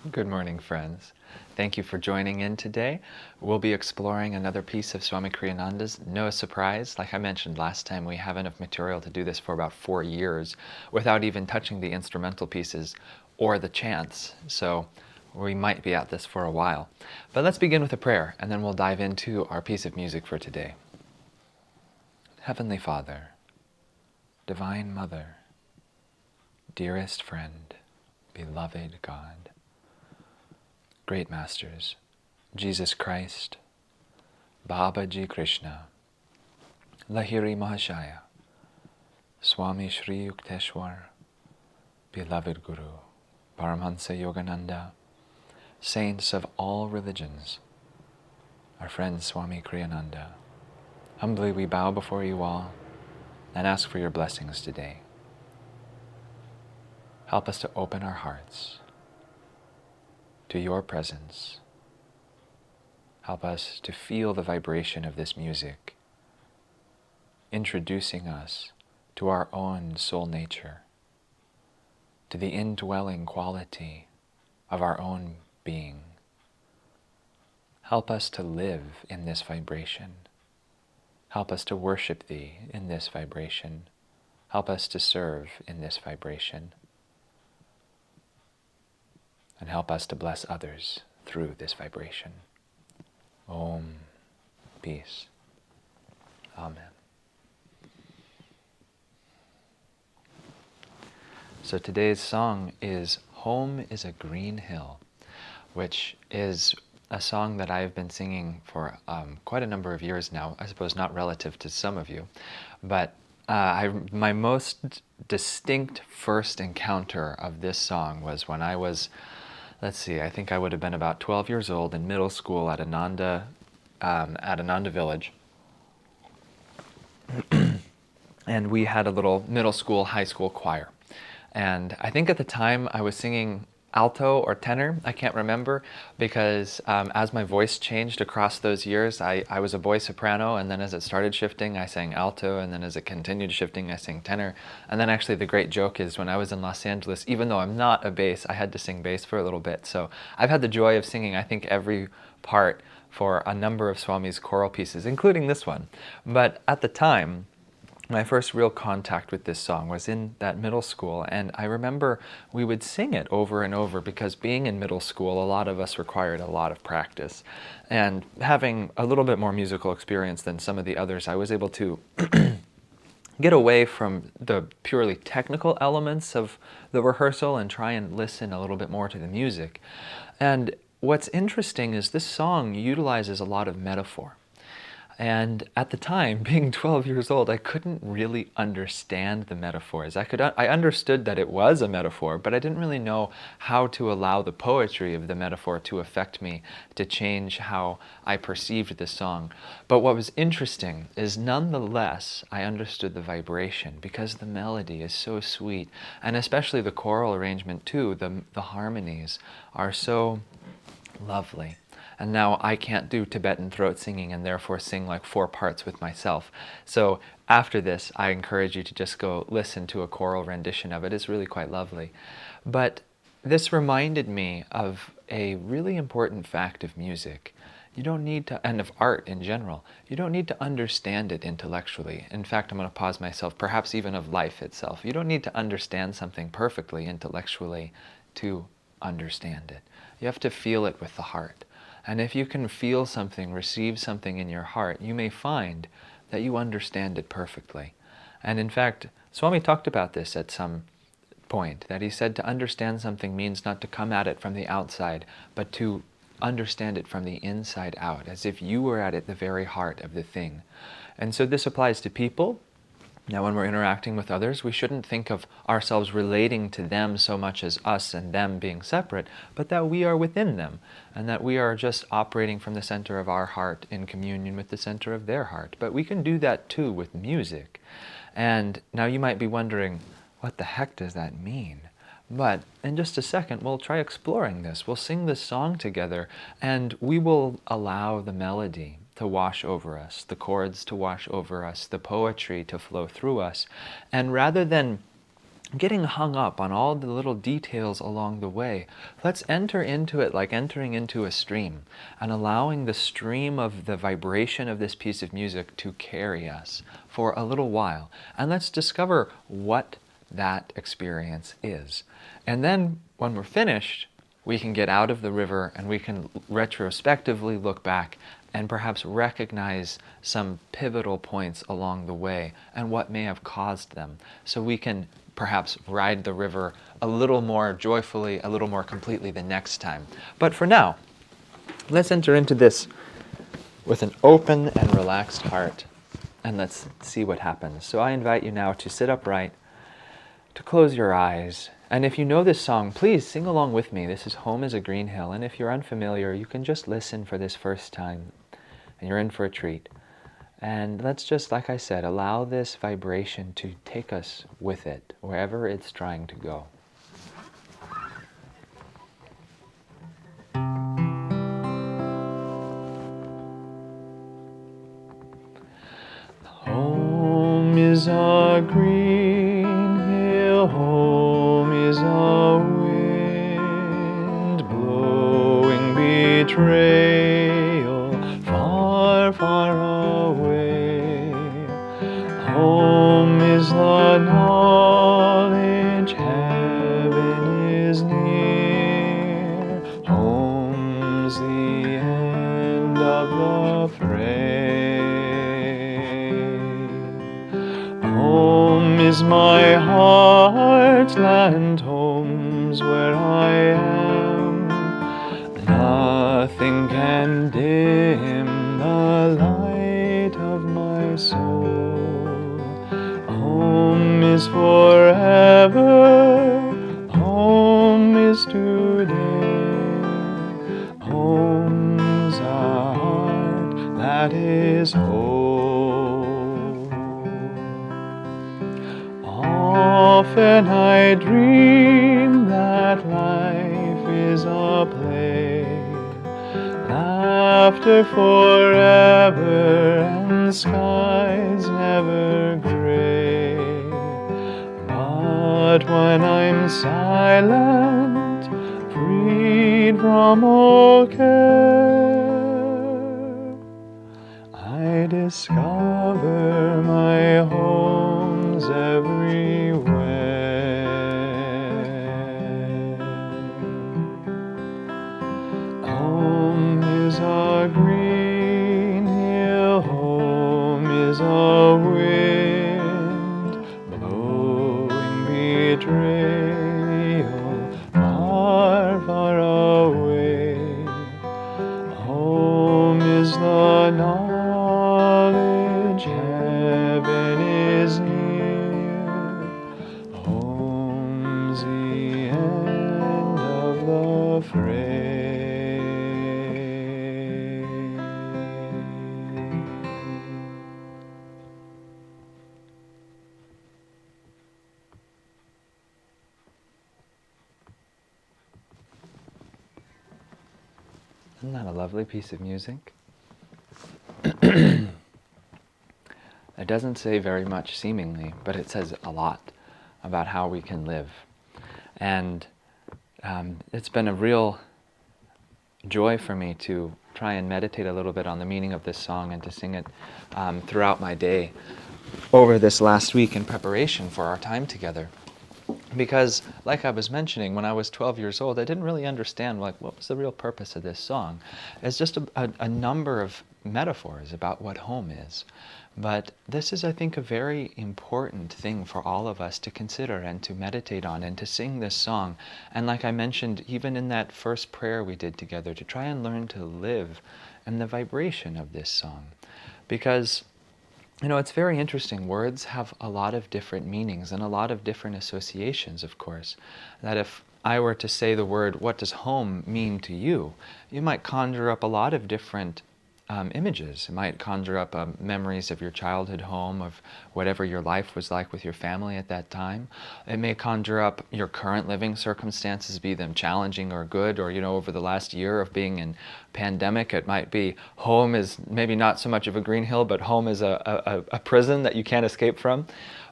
Good morning, friends. Thank you for joining in today. We'll be exploring another piece of Swami Kriyananda's. No surprise, like I mentioned last time, we have enough material to do this for about 4 years without even touching the instrumental pieces or the chants. So we might be at this for a while. But let's begin with a prayer, and then we'll dive into our piece of music for today. Heavenly Father, Divine Mother, dearest friend, beloved God, great masters, Jesus Christ, Babaji Krishna, Lahiri Mahashaya, Swami Shri Yukteswar, beloved Guru, Paramahansa Yogananda, saints of all religions, our friend Swami Kriyananda, humbly we bow before you all and ask for your blessings today. Help us to open our hearts to your presence. Help us to feel the vibration of this music, introducing us to our own soul nature, to the indwelling quality of our own being. Help us to live in this vibration. Help us to worship Thee in this vibration. Help us to serve in this vibration. And help us to bless others through this vibration. Om. Peace. Amen. So today's song is Home is a Green Hill, which is a song that I've been singing for quite a number of years now. I suppose not relative to some of you, but my most distinct first encounter of this song was when I was, I think I would have been about 12 years old in middle school at Ananda Village. And we had a little middle school, high school choir. And I think at the time I was singing alto or tenor, I can't remember, because as my voice changed across those years, I was a boy soprano, and then as it started shifting, I sang alto, and then as it continued shifting, I sang tenor. And then actually the great joke is when I was in Los Angeles, even though I'm not a bass, I had to sing bass for a little bit. So I've had the joy of singing, I think, every part for a number of Swami's choral pieces, including this one. But at the time, my first real contact with this song was in that middle school, and I remember we would sing it over and over because being in middle school, a lot of us required a lot of practice. And having a little bit more musical experience than some of the others, I was able to get away from the purely technical elements of the rehearsal and try and listen a little bit more to the music. And what's interesting is this song utilizes a lot of metaphor. And at the time, being 12 years old, I couldn't really understand the metaphors. I understood that it was a metaphor, but I didn't really know how to allow the poetry of the metaphor to affect me, to change how I perceived the song. But what was interesting is nonetheless, I understood the vibration because the melody is so sweet, and especially the choral arrangement too, the harmonies are so lovely. And now I can't do Tibetan throat singing and therefore sing like 4 parts with myself. So after this, I encourage you to just go listen to a choral rendition of it. It's really quite lovely. But this reminded me of a really important fact of music. You don't need to, and of art in general, you don't need to understand it intellectually. In fact, I'm going to pause myself, perhaps even of life itself. You don't need to understand something perfectly intellectually to understand it. You have to feel it with the heart. And if you can feel something, receive something in your heart, you may find that you understand it perfectly. And in fact, Swami talked about this at some point, that he said to understand something means not to come at it from the outside, but to understand it from the inside out, as if you were at it the very heart of the thing. And so this applies to people. Now, when we're interacting with others, we shouldn't think of ourselves relating to them so much as us and them being separate, but that we are within them, and that we are just operating from the center of our heart in communion with the center of their heart. But we can do that too with music. And now you might be wondering, what the heck does that mean? But in just a second, we'll try exploring this. We'll sing this song together, and we will allow the melody to wash over us, the chords to wash over us, the poetry to flow through us. And rather than getting hung up on all the little details along the way. Let's enter into it like entering into a stream and allowing the stream of the vibration of this piece of music to carry us for a little while. And let's discover what that experience is. And then when we're finished, we can get out of the river and we can retrospectively look back and perhaps recognize some pivotal points along the way and what may have caused them. So we can perhaps ride the river a little more joyfully, a little more completely the next time. But for now, let's enter into this with an open and relaxed heart, and let's see what happens. So I invite you now to sit upright, to close your eyes, and if you know this song, please sing along with me. This is Home is a Green Hill, and if you're unfamiliar, you can just listen for this first time, and you're in for a treat. And let's just, like I said, allow this vibration to take us with it, wherever it's trying to go. Home is a green hill, home is a wind blowing betrayal far, far away. Home is the knowledge heaven is near. Home's the end of the fray. Home is my heartland, home's where I am. Nothing can dim the light of my soul. Home is forever, home is today. Home's a heart that is whole. Often I dream that life is a play, laughter forever and skies never gray. But when I'm silent, freed from all care, I discover my home's everywhere. Home is a green hill, home is a wind blowing betrayal far, far away. Home is the knowledge heaven is near. Home's the end of the fray. Isn't that a lovely piece of music? It doesn't say very much seemingly, but it says a lot about how we can live. And it's been a real joy for me to try and meditate a little bit on the meaning of this song and to sing it throughout my day over this last week in preparation for our time together. Because, like I was mentioning, when I was 12 years old, I didn't really understand what was the real purpose of this song. It's just a number of metaphors about what home is. But this is, I think, a very important thing for all of us to consider and to meditate on and to sing this song. And like I mentioned, even in that first prayer we did together, to try and learn to live in the vibration of this song. Because it's very interesting. Words have a lot of different meanings and a lot of different associations, of course. That if I were to say the word, what does home mean to you? You might conjure up a lot of different images. It might conjure up memories of your childhood home, of whatever your life was like with your family at that time. It may conjure up your current living circumstances, be them challenging or good, or over the last year of being in pandemic, it might be home is maybe not so much of a green hill, but home is a prison that you can't escape from.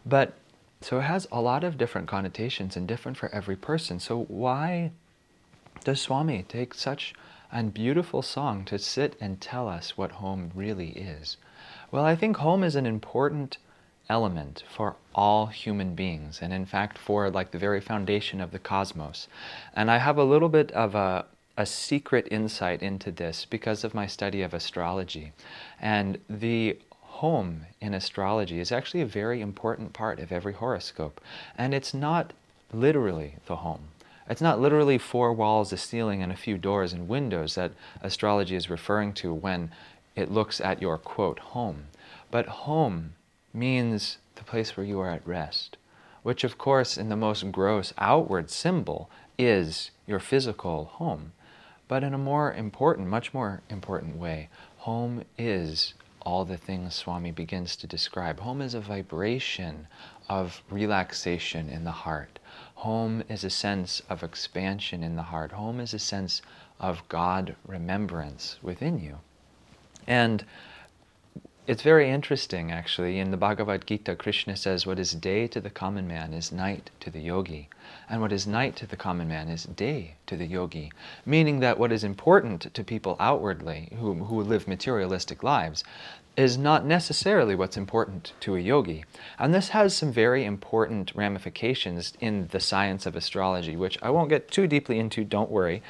But So it has a lot of different connotations and different for every person. So why does Swami take such a beautiful song to sit and tell us what home really is? Well, I think home is an important element for all human beings, and in fact for like the very foundation of the cosmos. And I have a little bit of a secret insight into this because of my study of astrology. And the home in astrology is actually a very important part of every horoscope. And it's not literally the home. It's not literally four walls, a ceiling, and a few doors and windows that astrology is referring to when it looks at your, quote, home. But home means the place where you are at rest, which of course in the most gross outward symbol is your physical home. But in a more important, much more important way, home is all the things Swami begins to describe. Home is a vibration of relaxation in the heart. Home is a sense of expansion in the heart. Home is a sense of God remembrance within you. And it's very interesting, actually. In the Bhagavad Gita, Krishna says, what is day to the common man is night to the yogi. And what is night to the common man is day to the yogi. Meaning that what is important to people outwardly, who live materialistic lives, is not necessarily what's important to a yogi. And this has some very important ramifications in the science of astrology, which I won't get too deeply into, don't worry,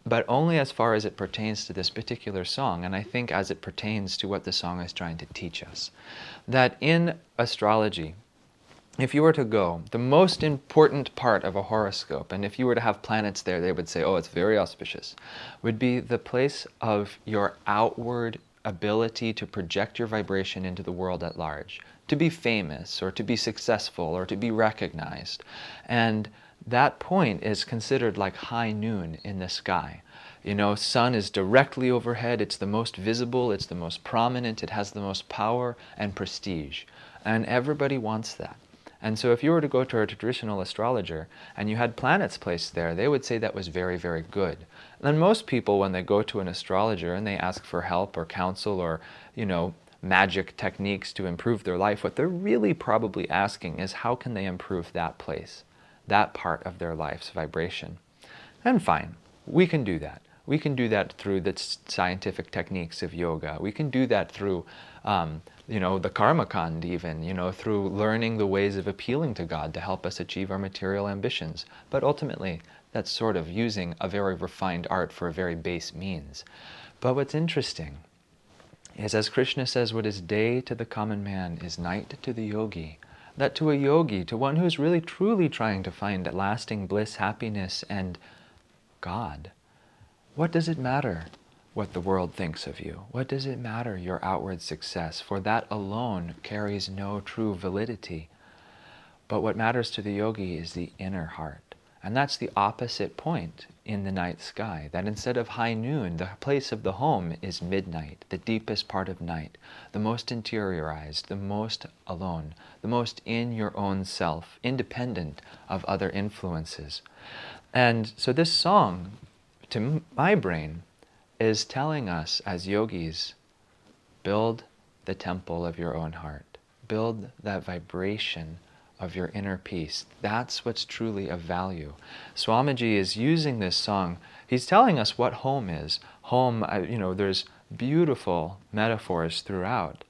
but only as far as it pertains to this particular song, and I think as it pertains to what the song is trying to teach us. That in astrology, if you were to go, the most important part of a horoscope, and if you were to have planets there, they would say, oh, it's very auspicious, would be the place of your outward ability to project your vibration into the world at large, to be famous, or to be successful, or to be recognized. And that point is considered like high noon in the sky. You know, sun is directly overhead, it's the most visible, it's the most prominent, it has the most power and prestige. And everybody wants that. And so if you were to go to a traditional astrologer and you had planets placed there, they would say that was very, very good. And most people, when they go to an astrologer and they ask for help or counsel or, you know, magic techniques to improve their life, what they're really probably asking is how can they improve that place, that part of their life's vibration. And fine, we can do that. We can do that through the scientific techniques of yoga. We can do that through, you know, the karma kand even, you know, through learning the ways of appealing to God to help us achieve our material ambitions. But ultimately, that's sort of using a very refined art for a very base means. But what's interesting is, as Krishna says, what is day to the common man is night to the yogi. That to a yogi, to one who's really truly trying to find lasting bliss, happiness, and God, what does it matter what the world thinks of you? What does it matter your outward success? For that alone carries no true validity. But what matters to the yogi is the inner heart. And that's the opposite point in the night sky, that instead of high noon, the place of the home is midnight, the deepest part of night, the most interiorized, the most alone, the most in your own self, independent of other influences. And so this song, to my brain, is telling us as yogis, build the temple of your own heart. Build that vibration of your inner peace. That's what's truly of value. Swamiji is using this song. He's telling us what home is. Home, you know, there's beautiful metaphors throughout.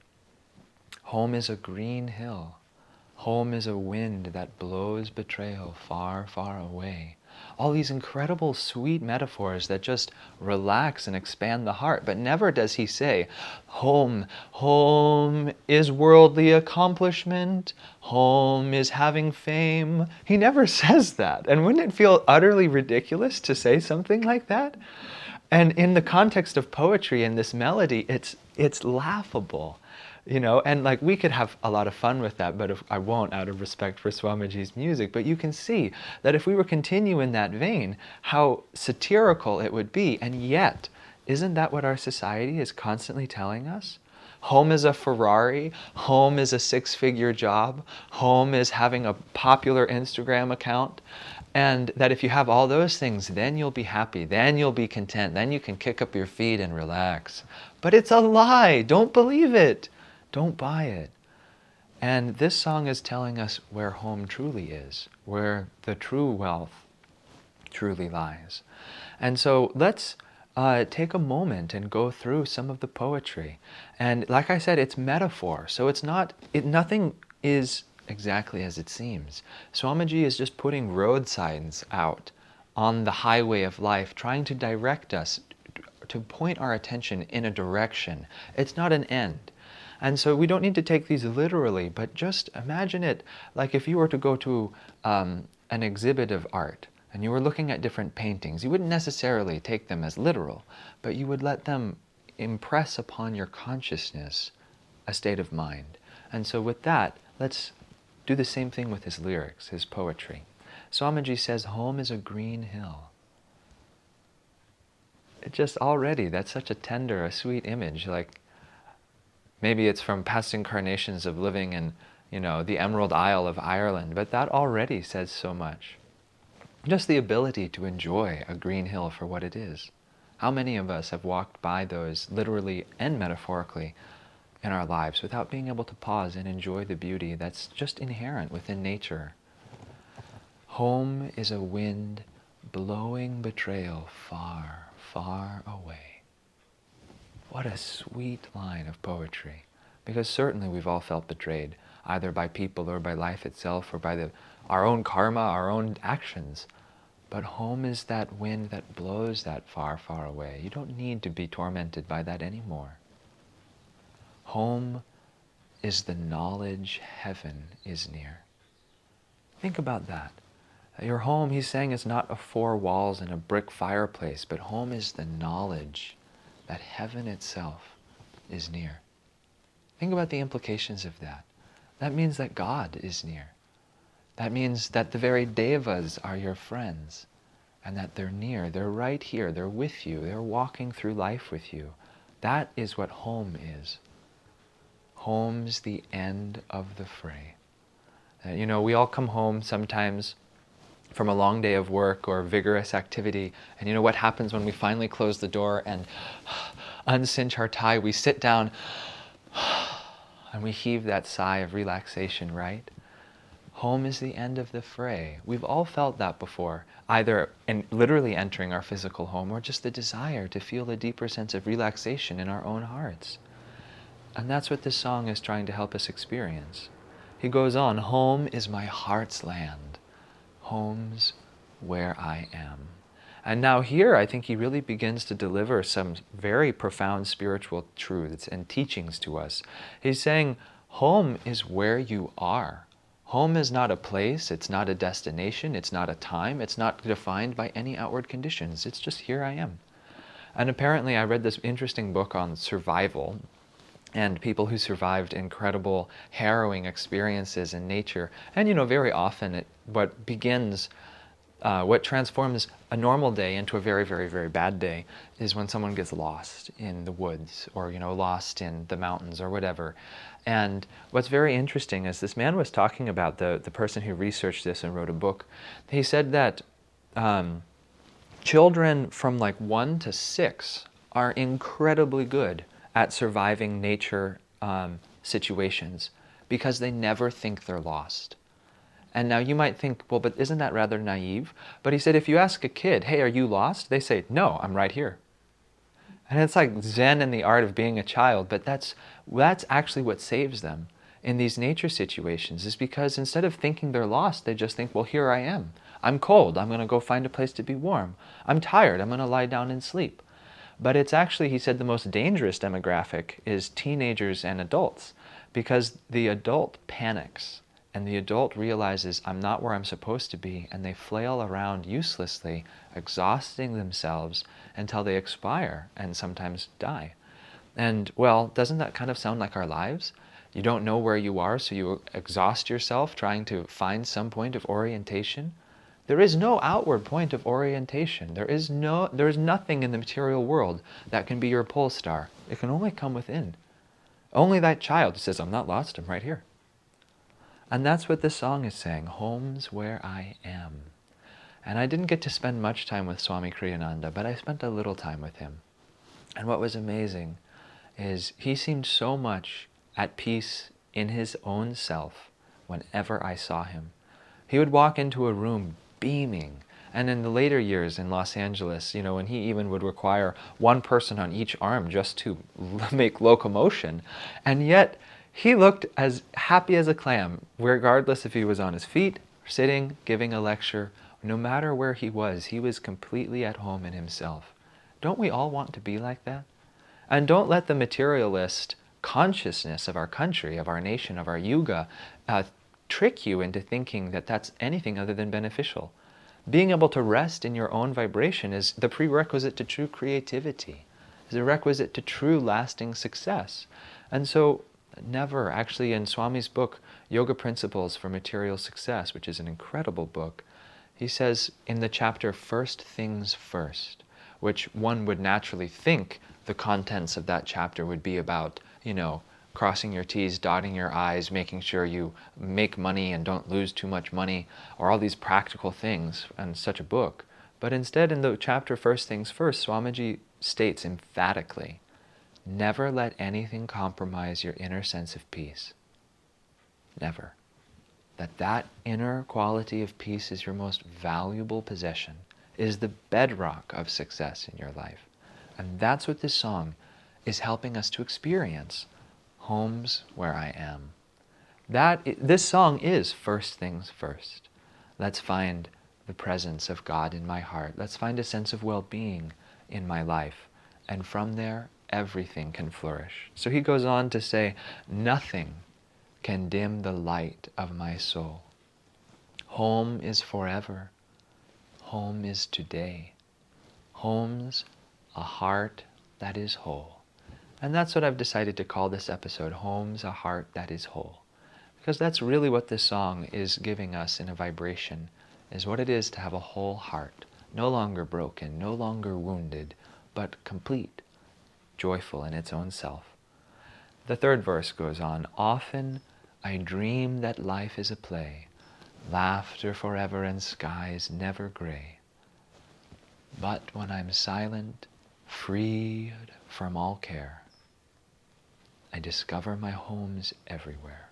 Home is a green hill. Home is a wind that blows betrayal far, far away. All these incredible sweet metaphors that just relax and expand the heart. But never does he say, home is worldly accomplishment, home is having fame. He never says that. And wouldn't it feel utterly ridiculous to say something like that? And in the context of poetry and this melody, it's laughable. You know, and like we could have a lot of fun with that, but I won't out of respect for Swamiji's music. But you can see that if we were continue in that vein, how satirical it would be. And yet, isn't that what our society is constantly telling us? Home is a Ferrari, home is a six-figure job, home is having a popular Instagram account. And that if you have all those things, then you'll be happy, then you'll be content, then you can kick up your feet and relax. But it's a lie. Don't believe it. Don't buy it. And this song is telling us where home truly is, where the true wealth truly lies. And so let's take a moment and go through some of the poetry. And like I said, it's metaphor, so it's not, nothing is exactly as it seems. Swamiji is just putting road signs out on the highway of life, trying to direct us, to point our attention in a direction. It's not an end. And so we don't need to take these literally, but just imagine it like if you were to go to an exhibit of art and you were looking at different paintings. You wouldn't necessarily take them as literal, but you would let them impress upon your consciousness a state of mind. And so with that, let's do the same thing with his lyrics, his poetry. Swamiji says, home is a green hill. It just already, that's such a tender, a sweet image. Like maybe it's from past incarnations of living in, the Emerald Isle of Ireland, but that already says so much. Just the ability to enjoy a green hill for what it is. How many of us have walked by those literally and metaphorically in our lives without being able to pause and enjoy the beauty that's just inherent within nature? Home is a wind blowing betrayal far, far away. What a sweet line of poetry. Because certainly we've all felt betrayed, either by people or by life itself or by our own karma, our own actions. But home is that wind that blows that far, far away. You don't need to be tormented by that anymore. Home is the knowledge heaven is near. Think about that. Your home, he's saying, is not a four walls and a brick fireplace, but home is the knowledge that heaven itself is near. Think about the implications of that. That means that God is near. That means that the very devas are your friends, and that they're near, they're right here, they're with you, they're walking through life with you. That is what home is. Home's the end of the fray. We all come home sometimes from a long day of work or vigorous activity, and what happens when we finally close the door and uncinch our tie? We sit down and we heave that sigh of relaxation, right? Home is the end of the fray. We've all felt that before, either in literally entering our physical home or just the desire to feel a deeper sense of relaxation in our own hearts. And that's what this song is trying to help us experience. He goes on, home is my heart's land. Home's where I am. And now here, I think he really begins to deliver some very profound spiritual truths and teachings to us. He's saying, home is where you are. Home is not a place, it's not a destination, it's not a time, it's not defined by any outward conditions. It's just here I am. And apparently I read this interesting book on survival and people who survived incredible, harrowing experiences in nature. And very often what transforms a normal day into a very, very, very bad day is when someone gets lost in the woods or, lost in the mountains or whatever. And what's very interesting is this man was talking about the person who researched this and wrote a book. He said that children from like 1 to 6 are incredibly good at surviving nature situations because they never think they're lost. And now you might think, well, but isn't that rather naive? But he said, if you ask a kid, hey, are you lost? They say, no, I'm right here. And it's like Zen in the art of being a child, but that's actually what saves them in these nature situations, is because instead of thinking they're lost, they just think, well, here I am. I'm cold, I'm going to go find a place to be warm. I'm tired, I'm going to lie down and sleep. But it's actually, he said, the most dangerous demographic is teenagers and adults, because the adult panics and the adult realizes I'm not where I'm supposed to be, and they flail around uselessly, exhausting themselves until they expire and sometimes die. And well, doesn't that kind of sound like our lives? You don't know where you are, so you exhaust yourself trying to find some point of orientation. There is no outward point of orientation. There is nothing in the material world that can be your pole star. It can only come within. Only that child who says, I'm not lost, I'm right here. And that's what this song is saying, home's where I am. And I didn't get to spend much time with Swami Kriyananda, but I spent a little time with him. And what was amazing is he seemed so much at peace in his own self whenever I saw him. He would walk into a room beaming. And in the later years in Los Angeles, when he even would require one person on each arm just to make locomotion, and yet he looked as happy as a clam, regardless if he was on his feet, sitting, giving a lecture. No matter where he was completely at home in himself. Don't we all want to be like that? And don't let the materialist consciousness of our country, of our nation, of our yuga, trick you into thinking that that's anything other than beneficial. Being able to rest in your own vibration is the prerequisite to true creativity, is a requisite to true lasting success. And so never, actually in Swami's book, Yoga Principles for Material Success, which is an incredible book, he says in the chapter, First Things First, which one would naturally think the contents of that chapter would be about, crossing your T's, dotting your I's, making sure you make money and don't lose too much money, or all these practical things in such a book. But instead, in the chapter First Things First, Swamiji states emphatically, never let anything compromise your inner sense of peace. Never. That inner quality of peace is your most valuable possession, is the bedrock of success in your life. And that's what this song is helping us to experience. Home's where I am. This song is First Things First. Let's find the presence of God in my heart. Let's find a sense of well-being in my life. And from there, everything can flourish. So he goes on to say, nothing can dim the light of my soul. Home is forever. Home is today. Home's a heart that is whole. And that's what I've decided to call this episode, Home's a Heart That Is Whole. Because that's really what this song is giving us in a vibration, is what it is to have a whole heart, no longer broken, no longer wounded, but complete, joyful in its own self. The third verse goes on, often I dream that life is a play, laughter forever and skies never gray. But when I'm silent, freed from all care, I discover my home's everywhere.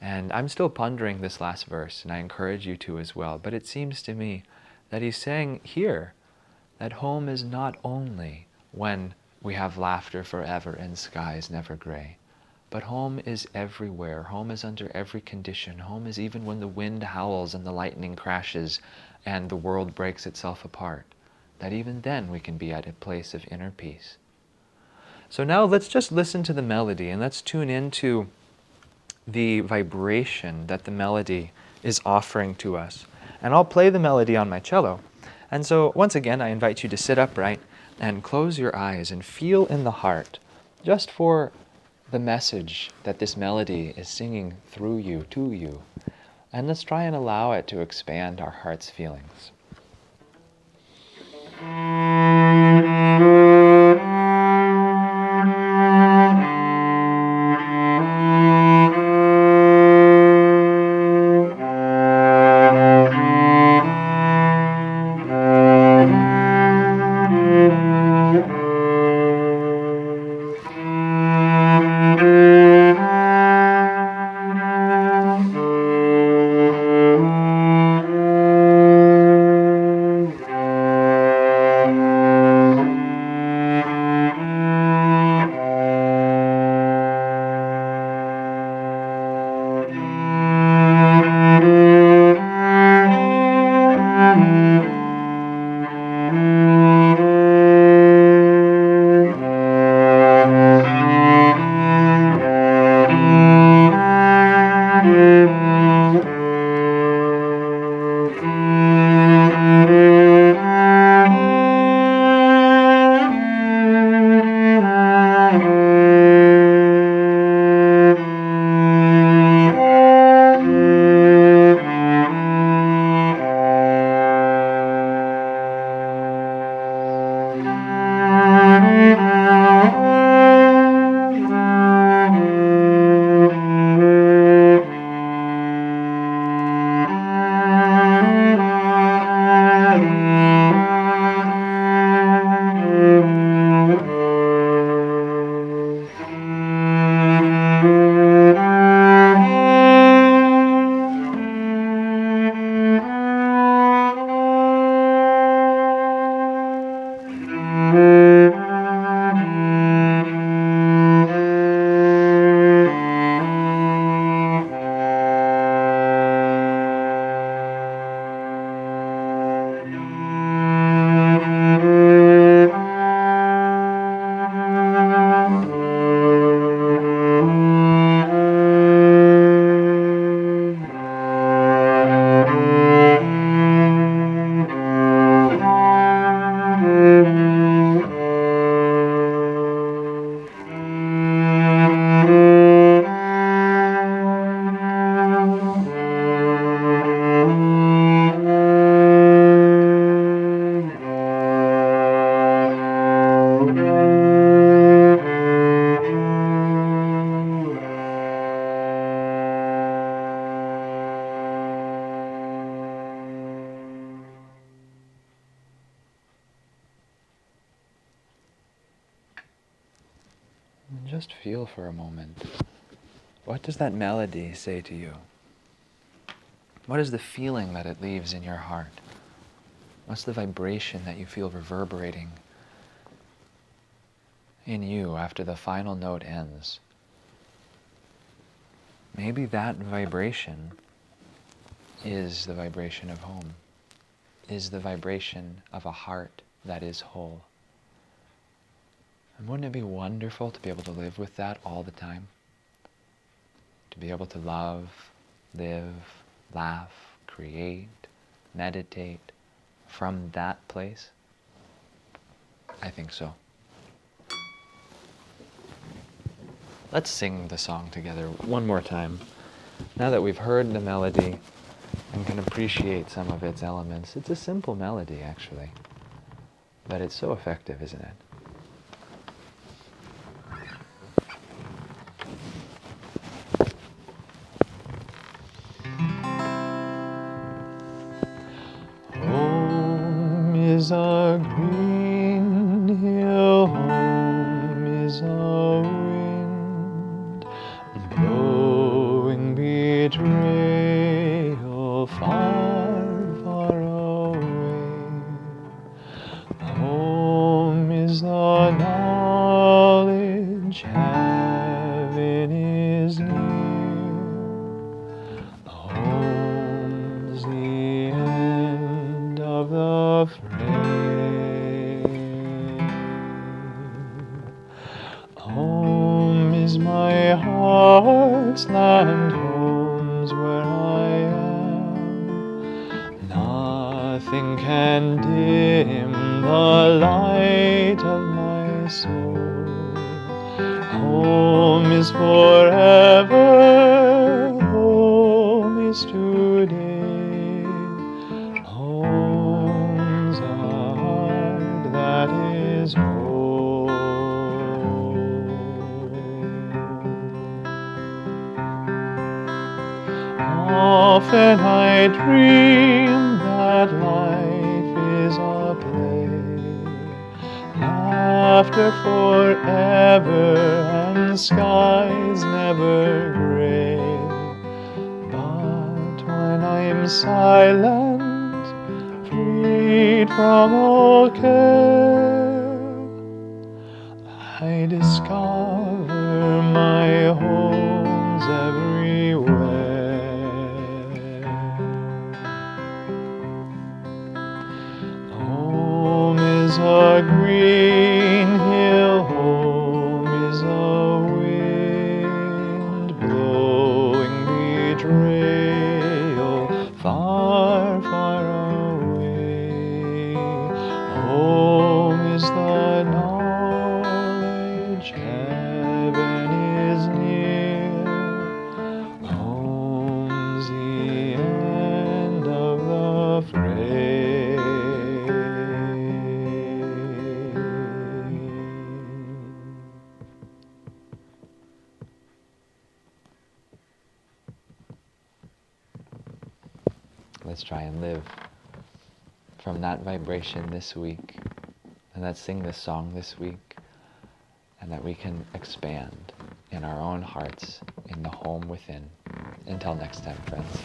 And I'm still pondering this last verse, and I encourage you to as well, but it seems to me that he's saying here that home is not only when we have laughter forever and skies never gray, but home is everywhere. Home is under every condition. Home is even when the wind howls and the lightning crashes and the world breaks itself apart. That even then we can be at a place of inner peace. So now let's just listen to the melody and let's tune into the vibration that the melody is offering to us. And I'll play the melody on my cello. And so once again, I invite you to sit upright and close your eyes and feel in the heart, just for the message that this melody is singing through you, to you. And let's try and allow it to expand our heart's feelings. And just feel for a moment. What does that melody say to you? What is the feeling that it leaves in your heart? What's the vibration that you feel reverberating in you after the final note ends? Maybe that vibration is the vibration of home, is the vibration of a heart that is whole. And wouldn't it be wonderful to be able to live with that all the time? To be able to love, live, laugh, create, meditate from that place? I think so. Let's sing the song together one more time. Now that we've heard the melody and can appreciate some of its elements, it's a simple melody actually, but it's so effective, isn't it? Home is a green hill, home is a wind blowing betrayal far, far away. Home is the knowledge heaven is near. Home's the end of the fray. Home is my heart's land, home's where I am. Nothing can dim the light of my soul. Home is forever, home is today. Home's a heart that is whole. Often I dream that life is a play, laughter forever and skies never gray. But when I'm silent, freed from all care, I discover my home's everywhere. Home is a green hill, home is a wind blowing betrayal far, far away. Home is the knowledge heaven is near. Home's the end of the fray. Let's try and live from that vibration this week, and let's sing this song this week, and that we can expand in our own hearts, in the home within. Until next time, friends.